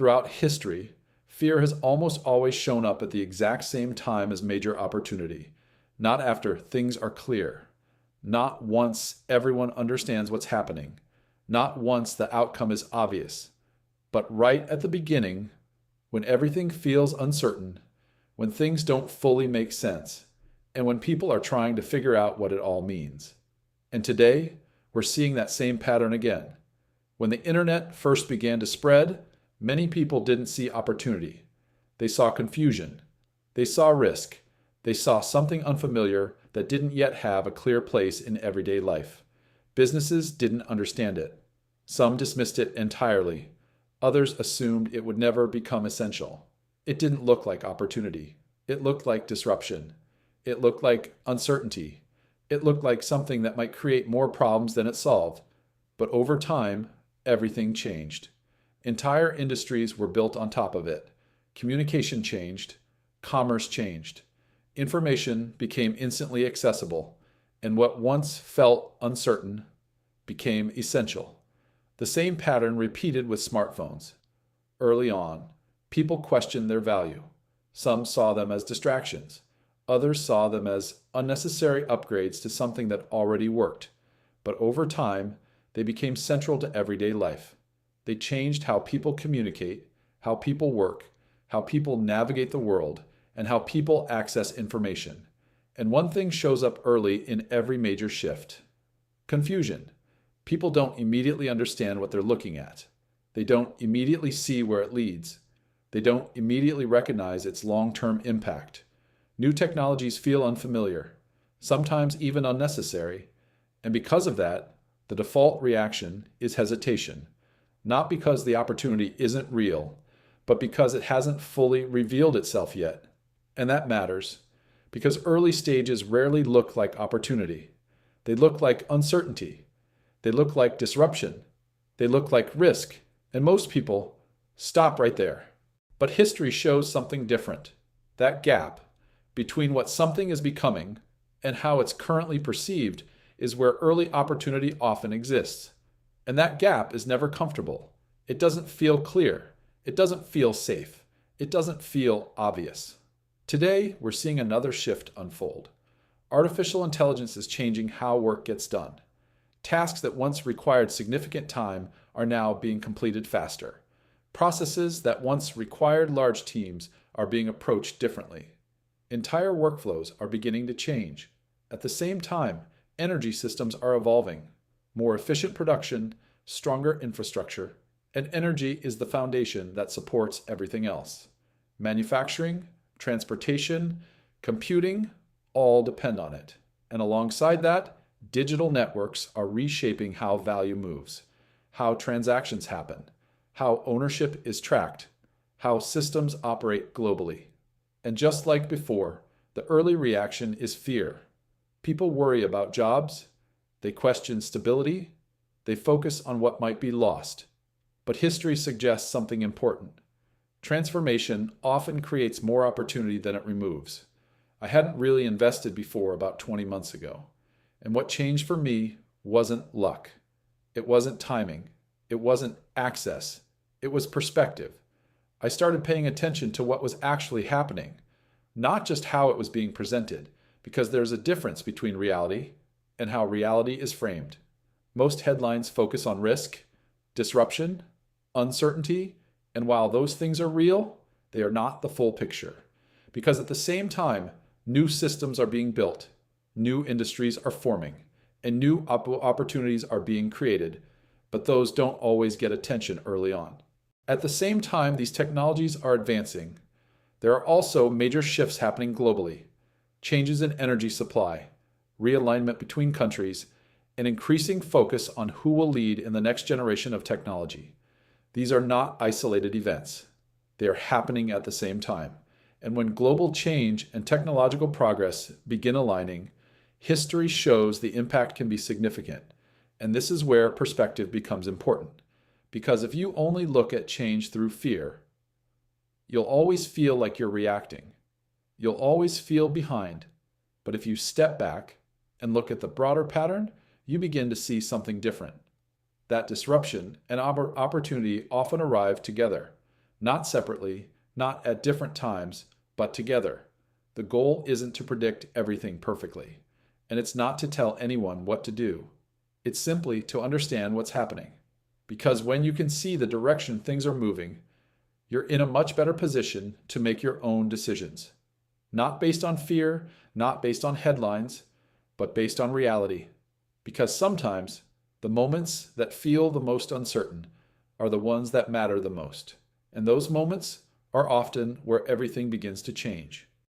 Throughout history, fear has almost always shown up at the exact same time as major opportunity, not after things are clear, not once everyone understands what's happening, not once the outcome is obvious, but right at the beginning, when everything feels uncertain, when things don't fully make sense, and when people are trying to figure out what it all means. And today, we're seeing that same pattern again. When the internet first began to spread, many people didn't see opportunity. They saw confusion. They saw risk. They saw something unfamiliar that didn't yet have a clear place in everyday life. Businesses didn't understand it. Some dismissed it entirely. Others assumed it would never become essential. It didn't look like opportunity. It looked like disruption. It looked like uncertainty. It looked like something that might create more problems than it solved. But over time, everything changed. Entire industries were built on top of it. Communication changed. Commerce changed. Information became instantly accessible, and what once felt uncertain became essential. The same pattern repeated with smartphones. Early on, people questioned their value. Some saw them as distractions. Others saw them as unnecessary upgrades to something that already worked. But over time, they became central to everyday life. They changed how people communicate, how people work, how people navigate the world, and how people access information. And one thing shows up early in every major shift: confusion. People don't immediately understand what they're looking at. They don't immediately see where it leads. They don't immediately recognize its long-term impact. New technologies feel unfamiliar, sometimes even unnecessary, and because of that, the default reaction is hesitation, not because the opportunity isn't real, but because it hasn't fully revealed itself yet. And that matters, because early stages rarely look like opportunity. They look like uncertainty. They look like disruption. They look like risk. And most people stop right there. But history shows something different. That gap between what something is becoming and how it's currently perceived is where early opportunity often exists. And that gap is never comfortable. It doesn't feel clear. It doesn't feel safe. It doesn't feel obvious. Today, we're seeing another shift unfold. Artificial intelligence is changing how work gets done. Tasks that once required significant time are now being completed faster. Processes that once required large teams are being approached differently. Entire workflows are beginning to change. At the same time, energy systems are evolving. More efficient production, stronger infrastructure, and energy is the foundation that supports everything else. Manufacturing, transportation, computing, all depend on it. And alongside that, digital networks are reshaping how value moves, how transactions happen, how ownership is tracked, how systems operate globally. And just like before, the early reaction is fear. People worry about jobs, they question stability, they focus on what might be lost. But history suggests something important. Transformation often creates more opportunity than it removes. I hadn't really invested before about 20 months ago. And what changed for me wasn't luck. It wasn't timing. It wasn't access. It was perspective. I started paying attention to what was actually happening, not just how it was being presented, because there's a difference between reality and how reality is framed. Most headlines focus on risk, disruption, uncertainty, and while those things are real, they are not the full picture. Because at the same time, new systems are being built, new industries are forming, and new opportunities are being created, but those don't always get attention early on. At the same time these technologies are advancing, there are also major shifts happening globally: changes in energy supply, realignment between countries, and increasing focus on who will lead in the next generation of technology. These are not isolated events. They are happening at the same time. And when global change and technological progress begin aligning, history shows the impact can be significant. And this is where perspective becomes important. Because if you only look at change through fear, you'll always feel like you're reacting. You'll always feel behind. But if you step back and look at the broader pattern, you begin to see something different. That disruption and opportunity often arrive together, not separately, not at different times, but together. The goal isn't to predict everything perfectly, and it's not to tell anyone what to do. It's simply to understand what's happening. Because when you can see the direction things are moving, you're in a much better position to make your own decisions. Not based on fear, not based on headlines, but based on reality. Because sometimes the moments that feel the most uncertain are the ones that matter the most. And those moments are often where everything begins to change.